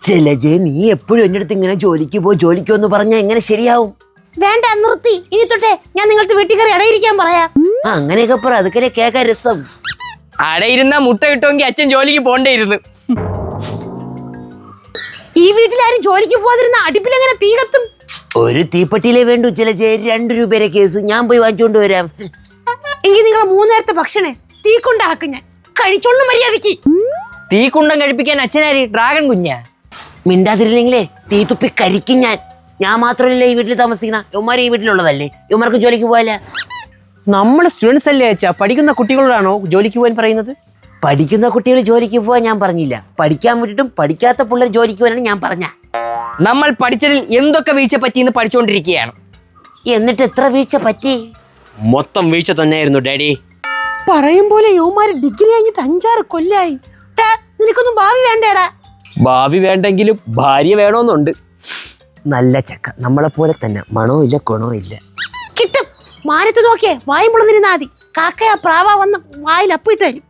ജലജെ, നീ എപ്പോഴും എന്റെ അടുത്ത് ഇങ്ങനെ ജോലിക്കോ എന്ന് പറഞ്ഞാൽ എങ്ങനെ ശരിയാവും? വേണ്ട, നിർത്തി. ഇനി തൊട്ടേ ഞാൻ നിങ്ങൾക്ക് വീട്ടിൽ കയറി ഇടയിരിക്കാൻ പറയാം. അങ്ങനെയൊക്കെ പറ, അതൊക്കെ കേൾക്കാൻ രസം. അടയിരുന്ന മുട്ട കിട്ടുമെങ്കിൽ അച്ഛൻ ജോലിക്ക് പോണ്ടേയിരുന്നു. ഈ വീട്ടിലാരും ജോലിക്ക് പോവാതിരുന്ന അടുപ്പിലെങ്ങനെ തീ കത്തും? ഒരു തീപ്പെട്ടിയിലേ വേണ്ടു ജലജെ. 2 രൂപയുടെ കേസ് ഞാൻ പോയി വാങ്ങിച്ചോണ്ട് വരാം. എങ്കിൽ നിങ്ങൾ 3 നേരത്തെ ഭക്ഷണേ തീ കൊണ്ടാക്കും, ഞാൻ കഴിച്ചോണ്ട് മര്യാദക്ക്. തീക്കുണ്ടം കഴിപ്പിക്കാൻ അച്ഛനാരി ഡ്രാഗൺ കുഞ്ഞാ. മിണ്ടാതിരില്ലെങ്കിലേ തീ തുപ്പി കരിക്കും ഞാൻ. ഞാൻ മാത്രമല്ല ഈ വീട്ടിൽ താമസിക്കണ, ഇവന്മാർ ഈ വീട്ടിലുള്ളതല്ലേ. ഇവന്മാർക്ക് ജോലിക്ക് പോകാല. നമ്മള് സ്റ്റുഡൻസ് അല്ലേ അച്ഛാ? പഠിക്കുന്ന കുട്ടികളോടാണോ ജോലിക്ക് പോകാൻ പറയുന്നത്? പഠിക്കുന്ന കുട്ടികൾ ജോലിക്ക് പോകാൻ ഞാൻ പറഞ്ഞില്ല. പഠിക്കാൻ വിട്ടിട്ടും പഠിക്കാത്ത പിള്ളേർ ജോലിക്ക് പോകാനാണ് ഞാൻ പറഞ്ഞ. നമ്മൾ പഠിച്ചതിൽ എന്തൊക്കെ വീഴ്ച പറ്റിയെന്ന് പഠിച്ചുകൊണ്ടിരിക്കുകയാണ്. എന്നിട്ട് എത്ര വീഴ്ച പറ്റി? മൊത്തം വീഴ്ച തന്നെയായിരുന്നു ഡാഡി. പറയും പോലെ യുവമാര് ഡിഗ്രി കഴിഞ്ഞിട്ട് 5-6 കൊല്ലായി. നിനക്കൊന്നും ഭാവി വേണ്ടേടാ. ഭാവി വേണ്ടെങ്കിലും ഭാര്യ വേണമെന്നുണ്ട്. നല്ല ചക്ക, നമ്മളെ പോലെ തന്നെ, മണവും ഇല്ല ഗുണവും ഇല്ല. കിട്ടും. മാനത്ത് നോക്കിയേ വായും മുളന്നിരുന്നാ മതി. കാക്കയാ പ്രാവ വന്ന് വായിൽ അപ്പിട്ട് തരും.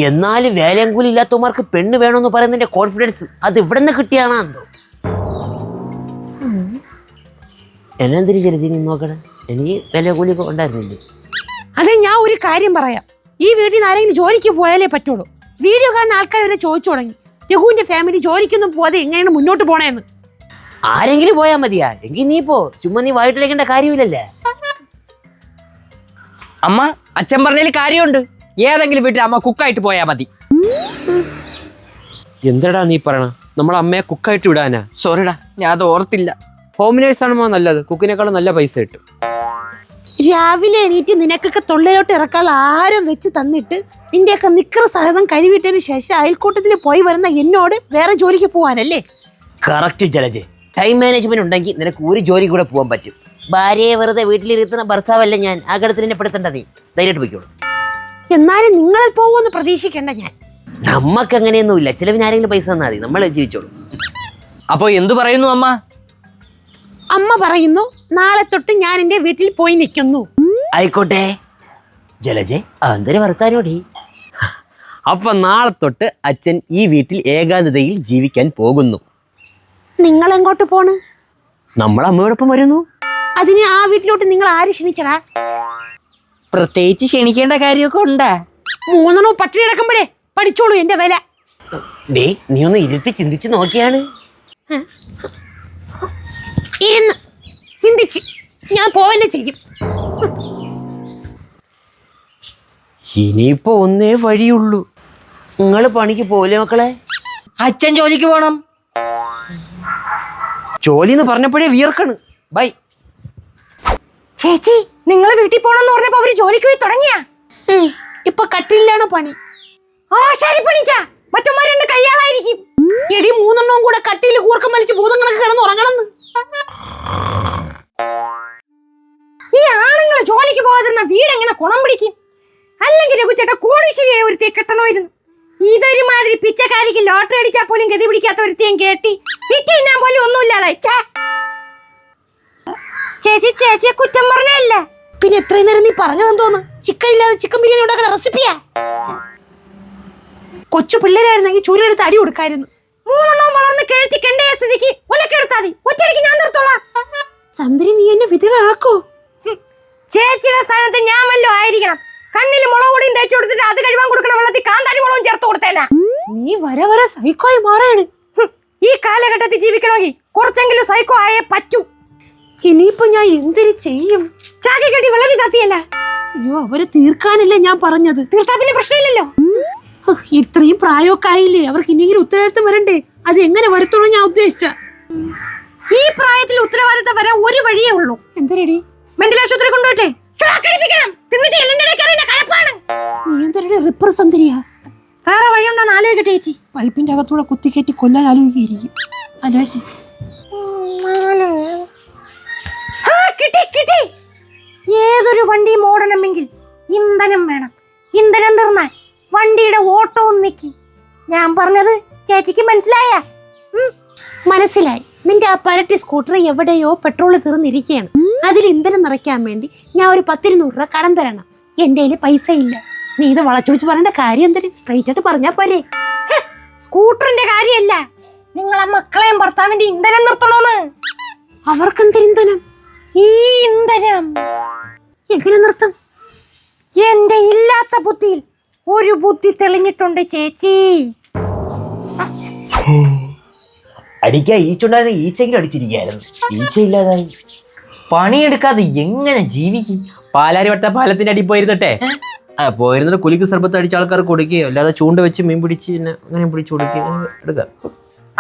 എന്നാലും വേലയും കൂലി ഇല്ലാത്തവന്മാർക്ക് പെണ്ണ് വേണമെന്ന് പറയുന്നതിന്റെ കോൺഫിഡൻസ് അത് ഇവിടെ നിന്ന് കിട്ടിയാണോ എന്തോ. എന്നെന്തിരി ജലജി നീ നോക്കണേ? എനിക്ക് വേലയും കൂലിയൊക്കെ ഉണ്ടായിരുന്നില്ലേ? അതെ, ഞാൻ ഒരു കാര്യം പറയാം. ഈ വീട്ടിൽ നിന്ന് ആരെങ്കിലും ജോലിക്ക് പോയാലേ പറ്റുള്ളൂ. വീഡിയോ കാണുന്ന ആൾക്കാർ വരെ ചോദിച്ചു തുടങ്ങി, രഘുവിന്റെ ഫാമിലി ജോലിക്കൊന്നും പോകാതെ എങ്ങനെയാണ് മുന്നോട്ട് പോണേന്ന്. ആരെങ്കിലും പോയാൽ മതിയാ? എങ്കിൽ നീ പോ. ചുമ്മാ നീ വായിട്ടിലേക്കേണ്ട കാര്യമില്ലല്ലേ. അമ്മ, അച്ഛൻ പറഞ്ഞതിൽ കാര്യമുണ്ട്. ഏതെങ്കിലും വീട്ടിൽ അമ്മ കുക്കായിട്ട് പോയാ മതി. എന്താടാ നീ പറയണ? നമ്മളെ അമ്മയെ കുക്കായിട്ട് വിടാനാ? സോറിടാ, ഞാൻ അത് ഓർത്തില്ല. ഹോം നേഴ്സ് ആണോ നല്ലത്? കുക്കിനേക്കാളും നല്ല പൈസ കിട്ടും. രാവിലെ എണീറ്റ് നിനക്കൊക്കെ തൊള്ളയിലോട്ട് ഇറക്കാനുള്ള ആഹാരം വെച്ച് തന്നിട്ട് നിന്റെയൊക്കെ നിക്കറ് സഹിതം കഴിവിട്ടതിന് ശേഷം അയൽക്കൂട്ടത്തിൽ പോയി വരുന്ന എന്നോട് വേറെ ജോലിക്ക് പോവാനല്ലേ? കറക്റ്റ് ജലജെ. ടൈം മാനേജ്മെന്റ് ഉണ്ടെങ്കിൽ നിനക്ക് ഒരു ജോലി കൂടെ പോകാൻ പറ്റും. ഭാര്യയെ വെറുതെ വീട്ടിലിരുത്തുന്ന ഭർത്താവല്ല ഞാൻ. ആ ഘട്ടത്തിൽ എന്നെ പെടുത്തേണ്ടതേ. ധൈര്യമായിട്ട് പോയിക്കോളൂ. എന്നാലും നിങ്ങളിൽ പോകുമെന്ന് പ്രതീക്ഷിക്കണ്ട. ഞാൻ നമ്മക്ക് അങ്ങനെയൊന്നുമില്ല. ചിലവിന് ആരെങ്കിലും പൈസ തന്നാൽ മതി, നമ്മൾ ജീവിച്ചോളൂ. അപ്പൊ എന്തു പറയുന്നു അമ്മ? അമ്മ പറയുന്നു, നാളെ തൊട്ട് ഞാൻ എന്റെ വീട്ടിൽ പോയി നിൽക്കുന്നു. ആയിക്കോട്ടെ ജലജെ. എന്തൊരു വർത്താനോടി. അപ്പൊ നാളെ തൊട്ട് അച്ഛൻ ഈ വീട്ടിൽ ഏകാന്തതയിൽ ജീവിക്കാൻ പോകുന്നു. നിങ്ങൾ എങ്ങോട്ട് പോണ്? നമ്മളെ അമ്മയോടൊപ്പം വരുന്നു. അതിന് ആ വീട്ടിലോട്ട് നിങ്ങൾ ആര് ക്ഷണിച്ചടാ? പ്രത്യേകിച്ച് ക്ഷണിക്കേണ്ട കാര്യമൊക്കെ ഉണ്ടാ? 3 പട്ടിണി കിടക്കുമ്പോഴേ പഠിച്ചോളൂ എന്റെ വില. ഡേ, നീ ഒന്ന് ഇരുത്തി ചിന്തിച്ച് നോക്കിയാണ്. ഇരുന്ന് ചിന്തിച്ച് ഞാൻ പോവല്ലേ ചെയ്യും. ഇനിയിപ്പോ ഒന്നേ വഴിയുള്ളൂ. നിങ്ങൾ പണിക്ക് പോലെ മക്കളെ. അച്ഛൻ ജോലിക്ക് പോണം. ജോലി എന്ന് പറഞ്ഞപ്പോഴേ വിയർക്കണ്. ബൈ. ചേച്ചി, നിങ്ങൾ വീട്ടിൽ പോണെന്ന് പറഞ്ഞപ്പോ അവര് ജോലിക്ക് പോയി തുടങ്ങിയാ? ഇപ്പൊ കട്ടിലാണ് പണി. പണിക്കാ മറ്റന്മാരെ കയ്യാളായിരിക്കും. എടി 3 കൂടെ കട്ടിയിൽ കൂർക്കം വലിച്ച് ഭൂതങ്ങളൊക്കെ കിടന്ന് ഉറങ്ങണമെന്ന്. ഈ ആണുങ്ങള് ജോലിക്ക് പോകാതിരുന്ന വീട് എങ്ങനെ കുണം പിടിക്കും? അല്ലെങ്കിൽ രഘുചേട്ട കോടീശ്വരിയെ ഒരുത്തിയെ കെട്ടണമായിരുന്നു. ഇതൊരുമാതിരി പിച്ചക്കാരിക്ക് ലോട്ടറി അടിച്ചാൽ പോലും ഗതി പിടിക്കാത്ത ഒരുത്തിയും കേട്ടി വിറ്റിന്നാൻ പോലും ഒന്നുമില്ലാതെ. ചേച്ചിയെ കുറ്റം പറഞ്ഞല്ല. പിന്നെ എത്രയും നേരം നീ പറഞ്ഞതെന്ന് തോന്നുന്നു? ചിക്കൻ ഇല്ലാതെ ചിക്കൻ ബിരിയാണി ഉണ്ടാക്കുന്ന റെസിപ്പിയാ. കൊച്ചു പിള്ളേരായിരുന്നെങ്കിൽ ചൂരെടുത്ത് അടി കൊടുക്കായിരുന്നു. 3 വളർന്ന് കിഴത്തി കണ്ടേ സ്ഥിതിക്ക് ഒലക്കെടുത്താ മതി. ഒറ്റടിക്ക് ഞാൻ നിർത്തോളാം. ചന്ദ്രി, നീ എന്നെ വിധവയാക്കോ? ചേച്ചിയുടെ സ്ഥാനത്ത് ഞാൻ വല്ലോ ആയിരിക്കണം. കണ്ണിൽ മുളക് പൊടിയും തേച്ചു കൊടുത്തിട്ട് അത് കഴിവാൻ കൊടുക്കുന്ന വെള്ളത്തിൽ കാന്താരി മുളകും ചേർത്ത് കൊടുത്തല്ല. നീ വരെ സൈക്കോയി മാറാണ്. ഈ കാലഘട്ടത്തിൽ ജീവിക്കണമെങ്കിൽ കുറച്ചെങ്കിലും സൈക്കോ ആയേ പറ്റൂ. ഇനിയിപ്പോ ഞാൻ എന്തിരി ചെയ്യും? ചാക്കി കെട്ടി വെള്ളത്തിൽ കത്തിയല്ല. അയ്യോ, അവര് തീർക്കാനല്ലേ ഞാൻ പറഞ്ഞത്. തീർത്താ പിന്നെ പ്രശ്നമില്ലല്ലോ. ഇത്രയും പ്രായമൊക്കെ ആയില്ലേ, അവർക്ക് ഇനിയെങ്കിലും ഉത്തരവാദിത്തം വരണ്ടേ? അത് എങ്ങനെ വരത്തുള്ളൂ ഞാൻ ഉദ്ദേശിച്ച. ഈ പ്രായത്തിൽ ഉത്തരവാദിത്തം വരാൻ ഒരു വഴിയേ ഉള്ളൂ. എന്തരടി? മെന്റൽ ആശുപത്രി കൊണ്ടുപോട്ടെ. നീ എന്തരടി റിപ്രസെന്ററിയാ? വേറെ വഴിയുണ്ടോന്ന് ആലോചിക്കട്ടെ ചേച്ചി. പൈപ്പിന്റെ അകത്തൂടെ കുത്തിക്കയറ്റി കൊല്ലാൻ ആലോചിക്കും. കിട്ടി. ഏതൊരു വണ്ടിയും ഓടണമെങ്കിൽ ഇന്ധനം വേണം. ഇന്ധനം തീർന്നാൽ വണ്ടിയുടെ ഓട്ടവും നിൽക്കും. ഞാൻ പറഞ്ഞത് ചേച്ചിക്ക് മനസ്സിലായ? മനസ്സിലായി. നിന്റെ ആ പരട്ടി സ്കൂട്ടർ എവിടെയോ പെട്രോൾ തീർന്നിരിക്കുകയാണ്. അതിൽ ഇന്ധനം നിറയ്ക്കാൻ വേണ്ടി ഞാൻ ഒരു 10-200 രൂപ കടം തരണം. എന്റെ കയ്യിൽ പൈസ ഇല്ല. നീ ഇത് വളച്ചൊടിച്ച് പറയേണ്ട കാര്യം എന്തിനും? സ്ട്രൈറ്റ് ആയിട്ട് പറഞ്ഞാ പോരെ. സ്കൂട്ടറിന്റെ കാര്യമല്ല, നിങ്ങൾ മക്കളെയും ഭർത്താവിന്റെ ഇന്ധനം നിർത്തണോന്ന്. അവർക്കെന്ത് ഇന്ധനം? ഈ ഇന്ധനം എങ്ങനെ നിർത്തും? എന്റെ ഇല്ലാത്ത ബുദ്ധിയിൽ ഒരു ബുദ്ധി തെളിഞ്ഞിട്ടുണ്ട് ചേച്ചി. അടിക്കാൻ ഈച്ചുണ്ടായിരുന്ന ഈച്ചെങ്കിലും അടിച്ചിരിക്കുകയായിരുന്നു. ഈച്ച ഇല്ലാതായി. പണിയെടുക്കാതെ എങ്ങനെ ജീവിക്കും? പാലാരിവട്ട പാലത്തിന്റെ അടി പോയിരുന്നിട്ടെ പോയിരുന്നിട്ട് കുലിക്ക് സർബത്ത് അടിച്ച ആൾക്കാർ കൊടുക്കുകയോ അല്ലാതെ ചൂണ്ട വെച്ച് മീൻ പിടിച്ച് പിന്നെ അങ്ങനെ പിടിച്ച് കൊടുക്കുകയോ എടുക്കാം.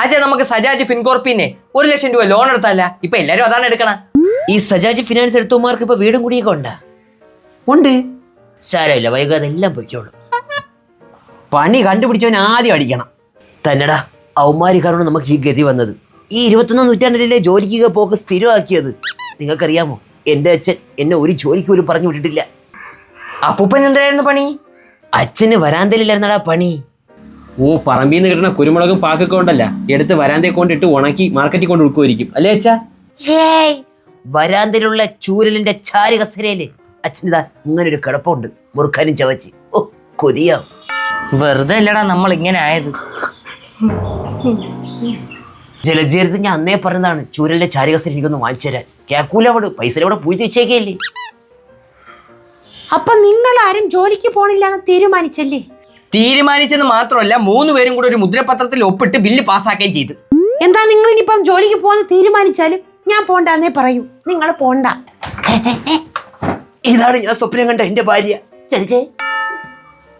അച്ഛാ നമുക്ക് സജാജ് ഫിൻകോർപ്പിന്നെ 1 ലക്ഷം രൂപ ലോൺ എടുത്തല്ല. ഇപ്പൊ എല്ലാരും അതാണ് എടുക്കണ. ഈ സജാജ് ഫിനാൻസ് എടുത്തവന്മാർക്ക് ഇപ്പൊ വീടും കൂടിയൊക്കെ ഉണ്ടാ? ഉണ്ട്. സാരമില്ല, വൈകാതെ എല്ലാം പൊയ്ക്കോളും. പണി കണ്ടുപിടിച്ചവൻ ആദ്യം അടിക്കണം. തന്നെടാ, അവന്മാര് കാരണം നമുക്ക് ഈ ഗതി വന്നത്. ഈ 21-ാം നൂറ്റാണ്ടിലെ ജോലിക്ക് പോക്ക് സ്ഥിരമാക്കിയത്. നിങ്ങൾക്കറിയാമോ, എന്റെ അച്ഛൻ എന്നെ ഒരു ജോലിക്ക് പോലും പറഞ്ഞു വിട്ടിട്ടില്ല. അപ്പൂപ്പൻ എന്തായിരുന്നു പണി? അച്ഛന് വരാന്തയിലായിരുന്നടാ പണി. ഓ, പറമ്പിൽ നിന്ന് കിട്ടുന്ന കുരുമുളകും പാക്കൊക്കെ ഉണ്ടല്ല, എടുത്ത് വരാന്തയെ കൊണ്ടിട്ട് ഉണക്കി മാർക്കറ്റിൽ കൊണ്ട് കൊടുക്കുമായിരിക്കും അല്ലേ അച്ഛാ? ഏയ്, വരാന്തയിലുള്ള ചൂരലിന്റെ ചാരി കസരയില് അച്ഛനിതാ ഇങ്ങനെ ഒരു കിടപ്പുണ്ട്, മുറുക്കാനും ചവച്ച്. ഓ, കൊതിയാവും. വെറുതെ അല്ലടാ നമ്മൾ ഇങ്ങനെ ആയത്. ജലജീരത്ത് ഞാൻ അന്നേ പറഞ്ഞതാണ് ചൂരലിന്റെ ചാരി കസര എനിക്കൊന്ന് വാങ്ങിച്ചു തരാൻ. കേക്കൂല, അവിടെ പൈസ ഇവിടെ പൂഴ്ത്തി വെച്ചേക്കല്ലേ. അപ്പൊ നിങ്ങൾ ആരും ജോലിക്ക് പോണില്ലാന്ന് തീരുമാനിച്ചല്ലേ? തീരുമാനിച്ചെന്ന് മാത്രമല്ല, 3 പേരും കൂടെ ഒരു മുദ്രപത്രത്തിൽ ഒപ്പിട്ട് ബില്ല് പാസ്സാക്കുകയും ചെയ്തു. എന്താ നിങ്ങൾ ഇനിയിപ്പം ജോലിക്ക് പോകാൻ തീരുമാനിച്ചാലും ഞാൻ പോണ്ടെന്നേ പറയൂ. നിങ്ങൾ പോണ്ട. ഇതാണ് ഞാൻ സ്വപ്നം കണ്ട എന്റെ ഭാര്യ. ചലിച്ചേ.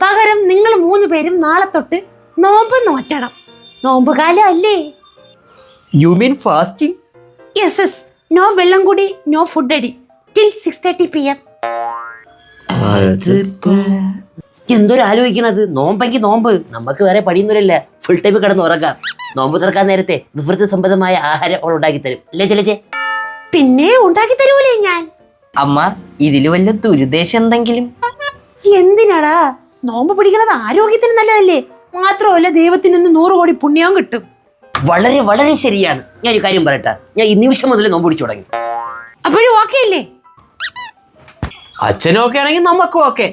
പകരം നിങ്ങൾ 3 പേരും നാളെ തൊട്ട് നോമ്പ് നോറ്റണം. നോമ്പ് കാലം അല്ലേ? You mean fasting? Yes yes. No വെള്ളം കൂടി, നോ ഫുഡ് അടി ടിൽ 6:30 PM. എന്തൊരു ആലോചിക്കണത്? നോമ്പെങ്കിൽ നോമ്പ്, നമുക്ക് വേറെ പണിയൊന്നുമില്ല. ഫുൾ ടൈം കിടന്ന് ഉറക്കാം. നോമ്പ് തുറക്കാൻ നേരത്തെ വിവൃത്തി സംബന്ധമായ ആഹാരം അവൾ ഉണ്ടാക്കി തരും അല്ലേ ചലിച്ചേ? പിന്നെ ഉണ്ടാക്കി തരൂലേ ഞാൻ. അമ്മ, ഇതില് വല്ല ദുരുദ്ദേശം എന്തെങ്കിലും? എന്തിനാടാ? നോമ്പ് പിടിക്കണത് ആരോഗ്യത്തിന് നല്ലതല്ലേ? മാത്രമല്ല ദൈവത്തിന് 100 കോടി പുണ്യവും കിട്ടും. വളരെ വളരെ ശരിയാണ്. ഞാൻ ഒരു കാര്യം പറയട്ടെ, ഞാൻ ഈ നിമിഷം മുതൽ നോമ്പ് പിടിച്ചു തുടങ്ങി. അപ്പോഴും ഓക്കെ അല്ലേ? അച്ഛനും ഒക്കെ ആണെങ്കിൽ നമുക്കും ഒക്കെ.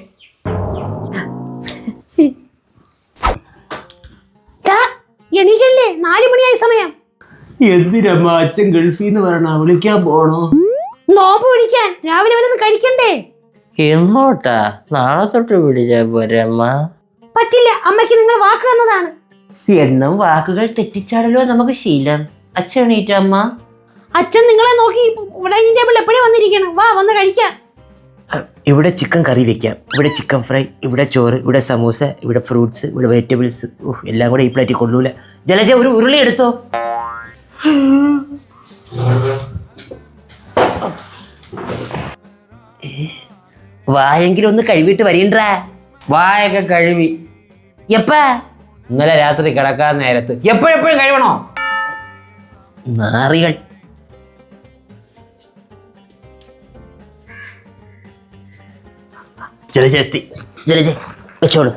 എണീക്കല്ലേ, 4 മണിയായി സമയം. എന്തിനമ്മ അച്ഛൻ ഗൾഫിൽ നിന്ന് വരണ? വിളിക്കാൻ പോണോ? നോമ്പ് പിടിക്കാൻ രാവിലെ വല്ലതും കഴിക്കണ്ടേ? എങ്ങോട്ടാ? നാളെ തൊട്ട് പിടിച്ചാ പോരമ്മ. പറ്റില്ല, അമ്മയ്ക്ക് നിങ്ങൾ വാക്ക് തന്നതാണ്. എന്നും വാക്കുകൾ തെറ്റിച്ചാടല്ലോ നമുക്ക് ശീലം. അച്ഛൻ എണീറ്റ അമ്മ? അച്ഛൻ നിങ്ങളെ നോക്കി ഡൈനിങ് ടേബിൾ എപ്പോഴും വന്നിരിക്കണം. വാ, വന്ന് കഴിക്കാം. ഇവിടെ ചിക്കൻ കറി വെക്കാം, ഇവിടെ ചിക്കൻ ഫ്രൈ, ഇവിടെ ചോറ്, ഇവിടെ സമൂസ, ഇവിടെ ഫ്രൂട്ട്സ്, ഇവിടെ വെജിറ്റബിൾസ്. എല്ലാം കൂടെ ഈ പ്ലേറ്റിൽ കൊള്ളൂല. ജലജ ഒരു ഉരുളി എടുത്തോ. വായെങ്കിലും ഒന്ന് കഴുകിയിട്ട് വരീണ്ടാ. വായൊക്കെ കഴുകി. എപ്പാ? ഇന്നലെ രാത്രി കിടക്കാൻ നേരത്ത്. എപ്പോഴെപ്പോഴും കഴിവണോ? നാറികൾ. ജലജ എത്തി. ജലജ വെച്ചോളൂ.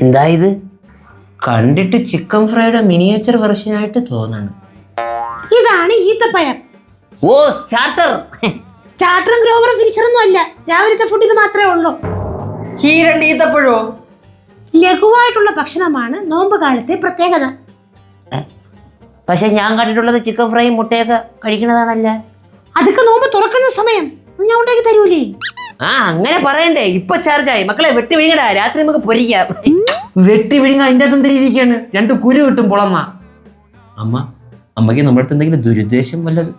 എന്താ ഇത്? കണ്ടിട്ട് ചിക്കൻ ഫ്രൈയുടെ മിനിയേച്ചർ വെർഷനായിട്ട് തോന്നണം. ഇതാണ് ഈത്തപ്പഴം. ഓ, സ്റ്റാർട്ടർ. സ്റ്റാർട്ടറും ഗ്രോവറും ഫിനിഷറൊന്നും അല്ല. രാവിലത്തെ ഫുഡ് ഇത് മാത്രമേ ഉള്ളൂ. ഈ 2 ഈത്തപ്പഴോ? ലഘുവായിട്ടുള്ള ഭക്ഷണമാണ് നോമ്പ് കാലത്തെ പ്രത്യേകത. പക്ഷെ ഞാൻ കണ്ടിട്ടുള്ളത് ചിക്കൻ ഫ്രൈ മുട്ടയൊക്കെ കഴിക്കണതാണല്ല. അതൊക്കെ നോമ്പ് തുറക്കുന്ന സമയം. ഞാൻ ഉണ്ടാക്കി തരൂലേ? ആ, അങ്ങനെ പറയണ്ടേ. ഇപ്പൊ ചാർജായി. മക്കളെ വെട്ടി വിഴുങ്ങടാ, രാത്രി നമുക്ക് പൊരിക്കാം. വെട്ടി വിഴുങ്ങ അതിൻ്റെ അകത്ത് എന്തിരിക്കുകയാണ്? 2 കുരു കിട്ടും പൊളമ്മ. അമ്മയ്ക്ക് നമ്മുടെ അടുത്ത് എന്തെങ്കിലും ദുരുദ്ദേശം വല്ലത്?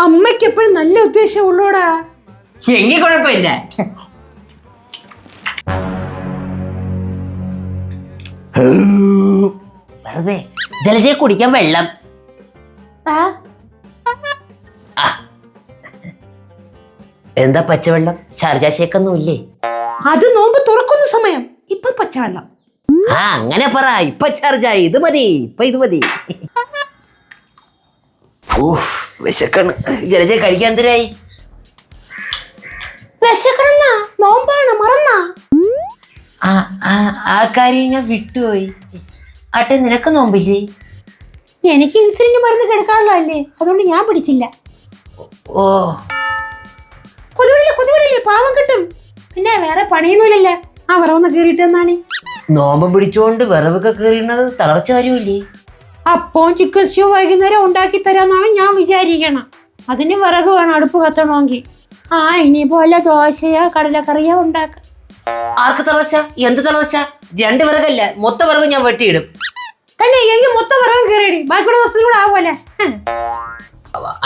അമ്മയ്ക്ക് എപ്പോഴും നല്ല ഉദ്ദേശം ഉള്ളൂടാ. എങ്കിൽ കുഴപ്പമില്ല. വെറുതെ ജലജയെ കുടിക്കാൻ വെള്ളം. ആ, എന്താ പച്ചവെള്ളം? ഷാർജ ഷേക്കൊന്നും ഇല്ലേ? അത് നോമ്പ് തുറക്കുന്ന സമയം. ഇപ്പൊ പച്ചവെള്ളം. ആ, അങ്ങനെ പറ. ഇപ്പൊ ചാർജായി. ഇത് മതി, ഇപ്പൊ ഇത് മതി. ഓഹ്, വിശക്കണ്. ജലജ കഴിക്കാൻ എന്തിനായി? വിശക്കണെന്നാ? നോമ്പാണ്, മറന്നാ? ആ കാര്യം ഞാൻ വിട്ടുപോയി. ആട്ടെ, നിനക്ക് നോമ്പില്ലേ? എനിക്ക് ഇൻസുലിന് മരുന്ന് കിടക്കാനുള്ളതല്ലേ, അതുകൊണ്ട് ഞാൻ പിടിച്ചില്ല. ഓ കൊതുവിടില്ലേ പാവം കിട്ടും. പിന്നെ വേറെ പണിയൊന്നുമില്ലല്ലേ, ആ വിറവൊന്ന് കീറിയിട്ട് എന്നാണ്. നോമ്പ് പിടിച്ചോണ്ട് വിറവൊക്കെ കയറിയുന്നത് തളർച്ച കാര്യമില്ലേ? അപ്പം ചിക്കൻ സ്റ്റ്യൂ വൈകുന്നേരം ഉണ്ടാക്കി തരാന്നാണ് ഞാൻ വിചാരിക്കണം. അതിന് വിറക് വേണം അടുപ്പ് കത്തണമെങ്കിൽ. ആ ഇനിയിപ്പോ വല്ല ദോശയോ കടലക്കറിയോ ഉണ്ടാക്കാം. ആർക്ക് തളർച്ച? എന്ത് തളർച്ച? 2 വിറകല്ല, മൊത്തം വിറവ് ഞാൻ വെട്ടിയിടും. തന്നെ എനിക്ക് മൊത്തം വിറകും കയറിയിടി, ബാക്കിയുള്ള ദിവസത്തിനും കൂടെ ആവുമല്ലേ.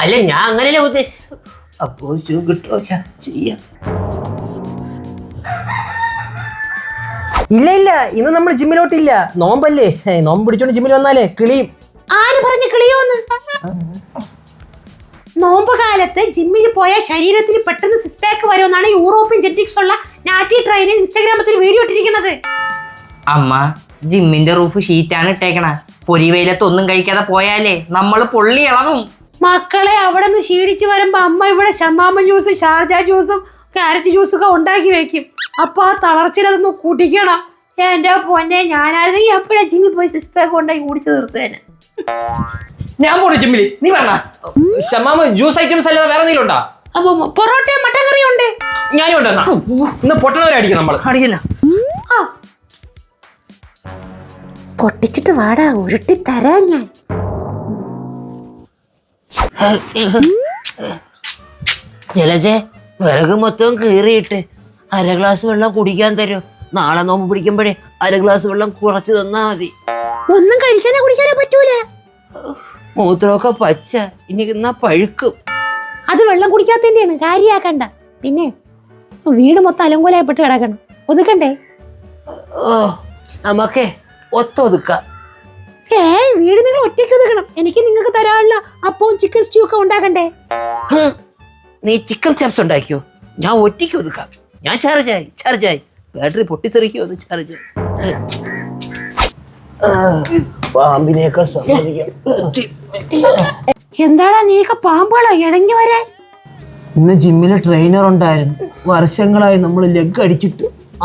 അല്ല, ഞാൻ അങ്ങനെയല്ലേ ഉദ്ദേശിച്ചു. അപ്പോ കിട്ടുമല്ല ചെയ്യാം. ഇല്ല ഇന്ന് നമ്മൾ ജിമ്മിലോട്ടില്ല, നോമ്പല്ലേ. നോമ്പ് പിടിച്ചോണ്ട് ജിമ്മിൽ വന്നാലേ കിളിയും. ആര് പറഞ്ഞു കിളിയോന്ന്? നോമ്പ് കാലത്ത് ജിമ്മിൽ പോയ ശരീരത്തിന് പെട്ടെന്ന് സിക്സ് പാക്ക് വരുമെന്നാണ് യൂറോപ്യൻ ജെനറ്റിക്സ് ഉള്ള നാട്ടി ട്രെയിനർ ഇൻസ്റ്റാഗ്രാമത്തിൽ വീഡിയോ ഇട്ടിരിക്കുന്നത്. അമ്മ ജിമ്മിന്റെ റൂഫ് ഷീറ്റാണ് ഇട്ടേക്കണ. പൊരി വെയിലത്തൊന്നും കഴിക്കാതെ പോയാലേ നമ്മൾ പൊള്ളി ഇളവും. മക്കളെ അവിടെ നിന്ന് ക്ഷീണിച്ച് വരുമ്പോ അമ്മ ഇവിടെ ഷമാമ ജ്യൂസും ഷാർജ ജ്യൂസും ക്യാരറ്റ് ജ്യൂസും ഒക്കെ ഉണ്ടാക്കി വെക്കും. അപ്പൊ ആ തളർച്ചയിലതൊന്ന് കുടിക്കണം. എന്റെ പൊന്നെ, ഞാനായിരുന്നെങ്കിൽ എപ്പോഴാ ജിമ്മിൽ പോയി സിക്സ് പാക്ക് ഉണ്ടാക്കി കുടിച്ചു തീർത്തേനെ. ഞാൻ പോണു ജിമ്മില്, നീ വേണ്ട. ഷമാമ ജ്യൂസ് ഐറ്റംസ് അല്ലാതെ വേറെ എന്തെങ്കിലും ഉണ്ടാ? അപ്പൊ പൊറോട്ടയും മട്ടൻ കറിയും ഉണ്ട്. ഞാനും ഉണ്ടെന്നാ. ഇന്ന് പൊട്ടണവരെ അടിക്കണം നമ്മൾ. അടിക്കില്ല. പൊട്ടിച്ചിട്ട് വാടാ, ഉരുട്ടി തരാ ഞാൻ. ജലജെ, വിറക് മൊത്തം കീറിയിട്ട് 1/2 ഗ്ലാസ് വെള്ളം കുടിക്കാൻ തരോ? നാളെ നോമ്പ് പിടിക്കുമ്പോഴേ 1/2 ഗ്ലാസ് വെള്ളം കുറച്ച് തന്നാ മതി. ഒന്നും കഴിക്കാനോ കുടിക്കാനോ പറ്റൂല. മൂത്രമൊക്കെ പച്ച, ഇനി എന്നാ പഴുക്കും. അത് വെള്ളം കുടിക്കാത്തതിന്റെയാണ്, കാര്യാക്കണ്ട. പിന്നെ വീട് മൊത്തം അലങ്കോലായപ്പെട്ട് കിടക്കണം, ഒതുക്കണ്ടേ? ഓ, നമുക്കേ ഒത്തൊതുക്കാം. വീട് നിങ്ങൾ ഒറ്റയ്ക്ക് ഒതുക്കണം. എനിക്ക് നിങ്ങൾക്ക് തരാനുള്ള അപ്പവും ചിക്കൻ സ്റ്റ്യൂ ഒക്കെ ഉണ്ടാക്കണ്ടേ? നീ ചിക്കൻ ചപ്സ് ഉണ്ടാക്കിയോ? ഞാൻ ഒറ്റയ്ക്ക് ഒതുക്കാം. ഞാൻ ചാർജായി ബാറ്ററി പൊട്ടിത്തെറിക്കോ? ഒന്ന് ചാർജായി. പാമ്പിനെയൊക്കെ എന്താടാ നീക്ക പാമ്പുകളോ ഇടങ്ങി വരാൻ? ഇന്ന് ജിമ്മിലെ ട്രെയിനർ ഉണ്ടായിരുന്നു. വർഷങ്ങളായി നമ്മൾ ലെഗ് അടിച്ചിട്ട്.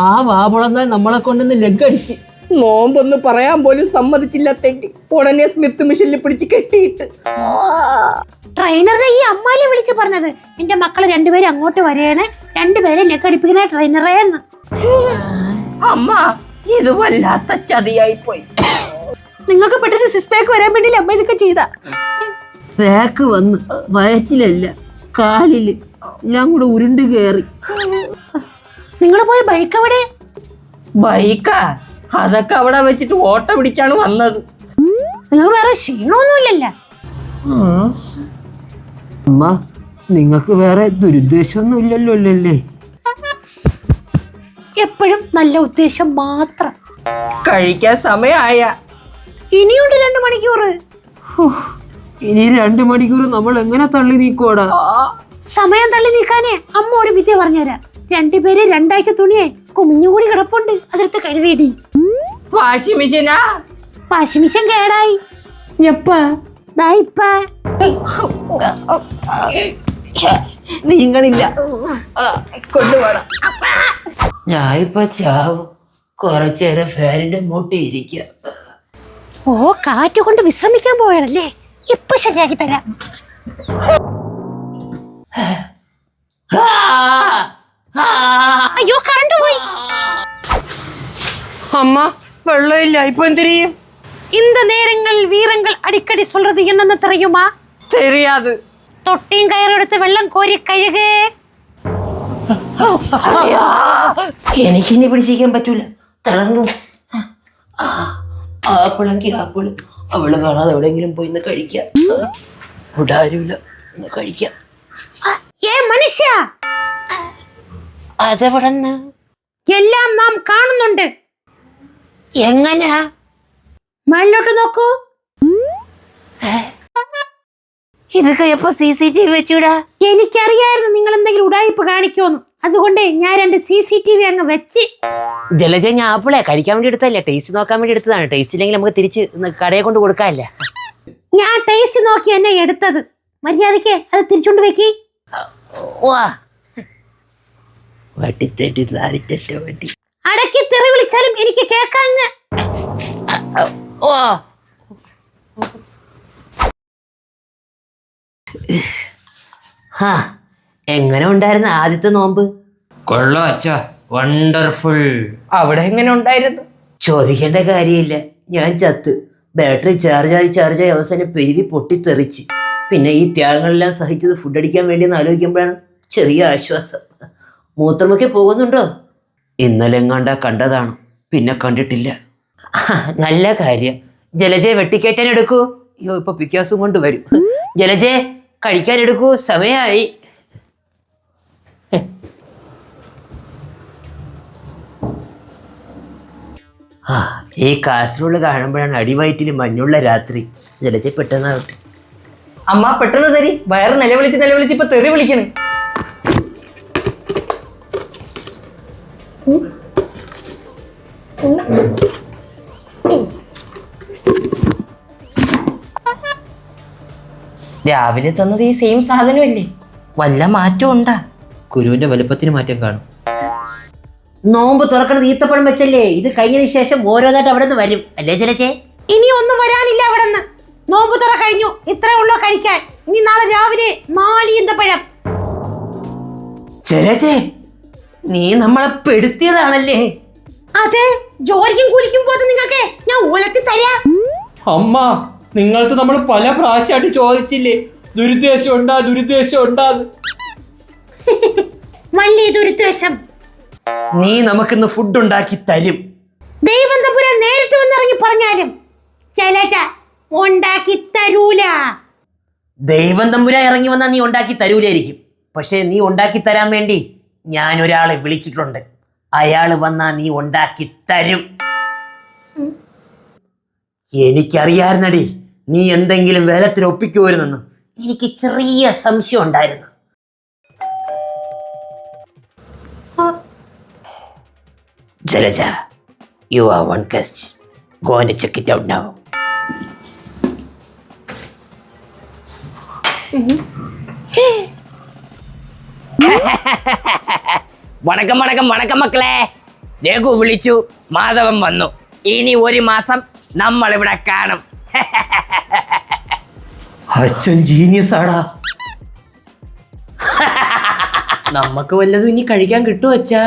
ആ വാമുളന്നാൽ നമ്മളെ കൊണ്ടുവന്ന് ലെഗ് അടിച്ച്. നോമ്പൊന്ന് പറയാൻ പോലും സമ്മതിച്ചില്ല തെണ്ടി. ഉടനെ സ്മിത്ത് മിഷനിൽ പിടിച്ച് കെട്ടിയിട്ട്. ട്രെയിനറെ ഈ അമ്മാലെ വിളിച്ച് പറഞ്ഞത്, എന്റെ മക്കള് 2 പേരും അങ്ങോട്ട് വരെയാണ്, 2 പേരെ ലെഗ് അടിപ്പിക്കുന്ന ട്രെയിനറേ എന്ന്. അമ്മ ഇത് വല്ലാത്ത ചതിയായി പോയി. നിങ്ങൾക്ക് പെട്ടെന്ന് സിക്സ് പാക്ക് വരാൻ വേണ്ടി അമ്മ ഇതൊക്കെ ചെയ്താ. പാക്ക് വന്ന് വയറ്റിലല്ല കാലില് എല്ലാം കൂടെ ഉരുണ്ട് കയറി. നിങ്ങൾ പോയ ബൈക്ക് എവിടെ? ബൈക്കാ? അതൊക്കെ അവിടെ വെച്ചിട്ട് ഓട്ടോ പിടിച്ചാണ് വന്നത്. നിങ്ങൾ വേറെ ക്ഷീണമൊന്നുമില്ലല്ലോ? അമ്മ, നിങ്ങൾക്ക് വേറെ ദുരുദ്ദേശമൊന്നും ഇല്ലല്ലോ അല്ലേ? എപ്പോഴും നല്ല ഉദ്ദേശം മാത്രം. കഴിക്കാൻ സമയമായ. ഇനിയുണ്ട് 2 മണിക്കൂർ. ഇനി 2 മണിക്കൂർ നമ്മൾ എങ്ങനെ തള്ളി നീക്കോടാ? സമയം തള്ളി നീക്കാനേ അമ്മ ഒരു വിദ്യ പറഞ്ഞുതരാം. 2 പേര് 2 ആഴ്ച തുണിയെ കുമിഞ്ഞുകൂടി കിടപ്പുണ്ട്, അതെടുത്ത് കഴുകിയിടി. വാഷിംഗ് മെഷീനാ? വാഷിംഗ് മെഷീൻ കേടായി. എപ്പാ? ദാ ഇപ്പാ. നീങ്ങണില്ല, കൊണ്ടുപോണം. ഞാൻ ഇപ്പൊ ചാവും. കുറച്ചേരം ഫാനിന്റെ മൂട്ടി ഇരിക്കാം. ഓ, കാറ്റ് കൊണ്ട് വിശ്രമിക്കാൻ പോയാണല്ലേ? ഇപ്പൊ ശരിയാക്കി തരാം. അയ്യോ, കറണ്ട് പോയി. അമ്മ വെള്ളമില്ല, ഇപ്പൊ എന്ത് ചെയ്യും? இந்த நேரங்கள் வீரங்கள் அடிக்கடி சொல்றது என்னன்னு தெரியுமா? தெரியாது. தொட்டியும் கயிறு எடுத்து வெள்ளம் கோரி കഴുകേ. എനിക്കിനി പിടിച്ചിരിക്കാൻ പറ്റൂല, തളർന്നു. ആപ്പിളെങ്കിൽ ആപ്പിള്, അവള് കാണാതെ എവിടെയെങ്കിലും പോയി ഇന്ന് കഴിക്കാം. ഇവിടെ ആരുമില്ല, ഇന്ന് കഴിക്കാം. ഏ മനുഷ്യ, അതെവിടെന്ന്? എല്ലാം നാം കാണുന്നുണ്ട്. എങ്ങനാ? മേളിലോട്ട് നോക്കൂ. ഇതൊക്കെ എപ്പോ CCTV വെച്ചൂടാ? എനിക്കറിയായിരുന്നു നിങ്ങൾ എന്തെങ്കിലും ഉടായിപ്പ് കാണിക്കുമെന്ന്, അതുകൊണ്ട് ഞാൻ 2 CCTV അങ്ങ് വെച്ച്. ജലജ, ഞാൻ ആപ്പിളെ കഴിക്കാൻ വേണ്ടി എടുത്തല്ലേ, ടേസ്റ്റ് നോക്കാൻ വേണ്ടി എടുത്തതാണ്. ടേസ്റ്റ് ഇല്ലെങ്കിൽ നമുക്ക് തിരിച്ച് കടയെ കൊണ്ട് കൊടുക്കാല്ലേ. ഞാൻ ടേസ്റ്റ് നോക്കി എന്നെ എടുത്തത്. മര്യാദയ്ക്ക് അത് തിരിച്ചോണ്ട് വെക്കി. അടക്കി തെറി വിളിച്ചാലും എനിക്ക് കേക്കാങ്ങ്. ഹാ, എങ്ങനെ ഉണ്ടായിരുന്നു ആദ്യത്തെ നോമ്പ്? കൊള്ളാം അച്ഛാ, വണ്ടർഫുൾ. അവിടെ എങ്ങനെ ഉണ്ടായിരുന്നു? ചോദിക്കേണ്ട കാര്യമില്ല, ഞാൻ ചത്ത്. ബാറ്ററി ചാർജായി അവസാനം പെരുവി പൊട്ടിത്തെറിച്ച്. പിന്നെ ഈ ത്യാഗങ്ങളെല്ലാം സഹിച്ചത് ഫുഡ് അടിക്കാൻ വേണ്ടിയെന്ന് ആലോചിക്കുമ്പോഴാണ് ചെറിയ ആശ്വാസം. മൂത്രമൊക്കെ പോകുന്നുണ്ടോ? ഇന്നലെ എങ്ങാണ്ടാ കണ്ടതാണ്, പിന്നെ കണ്ടിട്ടില്ല. നല്ല കാര്യം. ജലജയെ വെട്ടിക്കയറ്റാൻ എടുക്കൂ. അയ്യോ, ഇപ്പൊ പിക്കാസും കൊണ്ട് വരും. ജലജയെ കഴിക്കാൻ എടുക്കൂ, സമയമായി. ആ, ഈ കാസർഗോഡ് കാണുമ്പോഴാണ് അടിവയറ്റിൽ മഞ്ഞുള്ള രാത്രി. ജലജ പെട്ടെന്നാവട്ടെ. അമ്മ പെട്ടെന്ന് തരി, വയറ് നിലവിളിച്ച് ഇപ്പൊ തെറി വിളിക്കണ്. രാവിലെ തന്നത് ഈ സെയിം സാധനമല്ലേ? വല്ല മാറ്റം ഉണ്ടാ? കുരുവിന്റെ വലുപ്പത്തിന് മാറ്റം കാണും. നോമ്പ് തുറക്കണത് ഈത്തപ്പഴം വെച്ചല്ലേ? ഇത് കഴിഞ്ഞതിന് ശേഷം ഓരോന്നായിട്ട് അവിടെ നിന്ന് വരും അല്ലേ ജലജെ? ഇനി ഒന്നും വരാനില്ല അവിടെ നിന്ന്. നോമ്പ് തുറ കഴിഞ്ഞു, ഇത്രേ ഉള്ളൂ കഴിക്കാൻ. ഇനി നാളെ രാവിലെ 4 ഈന്തപ്പഴം. ജലജെ, നീ നമ്മളെ പെടുത്തിയതാണല്ലേ? അതെ, ജോലിക്കും കൂലിക്കും പോയത് നിങ്ങൾക്ക് ഞാൻ ഉലത്തി തരാം. അമ്മ, നിങ്ങൾക്ക് നമ്മൾ പല പ്രാവശ്യമായിട്ട് ചോദിച്ചില്ലേ ദുരുദ്ദേശം ഉണ്ടാ? വലിയ ദുരുദ്ദേശം. നീ നമുക്കിന്ന് ഫുഡ് ഉണ്ടാക്കി തരും. ദൈവം തമ്പുരാൻ നേരിട്ട് വന്നിറങ്ങി പറഞ്ഞാലും ജലജ ഉണ്ടാക്കി തരൂല. ദൈവം തമ്പുരാൻ ഇറങ്ങി വന്നാൽ നീ ഉണ്ടാക്കി തരൂലായിരിക്കും. പക്ഷെ നീ ഉണ്ടാക്കി തരാൻ വേണ്ടി ഞാൻ ഒരാളെ വിളിച്ചിട്ടുണ്ട്. അയാള് വന്നാ നീ ഉണ്ടാക്കി തരും. എനിക്കറിയായിരുന്നടി നീ എന്തെങ്കിലും വേലത്തിൽ ഒപ്പിക്കുമായിരുന്നെന്ന്. എനിക്ക് ചെറിയ സംശയം ഉണ്ടായിരുന്നു. Jalaja, you are one guest. Go and check it out now. വണക്കം വണക്കം വണക്കം മക്കളെ. രഘു വിളിച്ചു, മാധവൻ വന്നു. ഇനി 1 മാസം നമ്മൾ ഇവിടെ കാണും. അച്ഛൻ ജീനിയസ് ആടാ. നമുക്ക് വല്ലതും ഇനി കഴിക്കാൻ കിട്ടുമോ അച്ഛാ?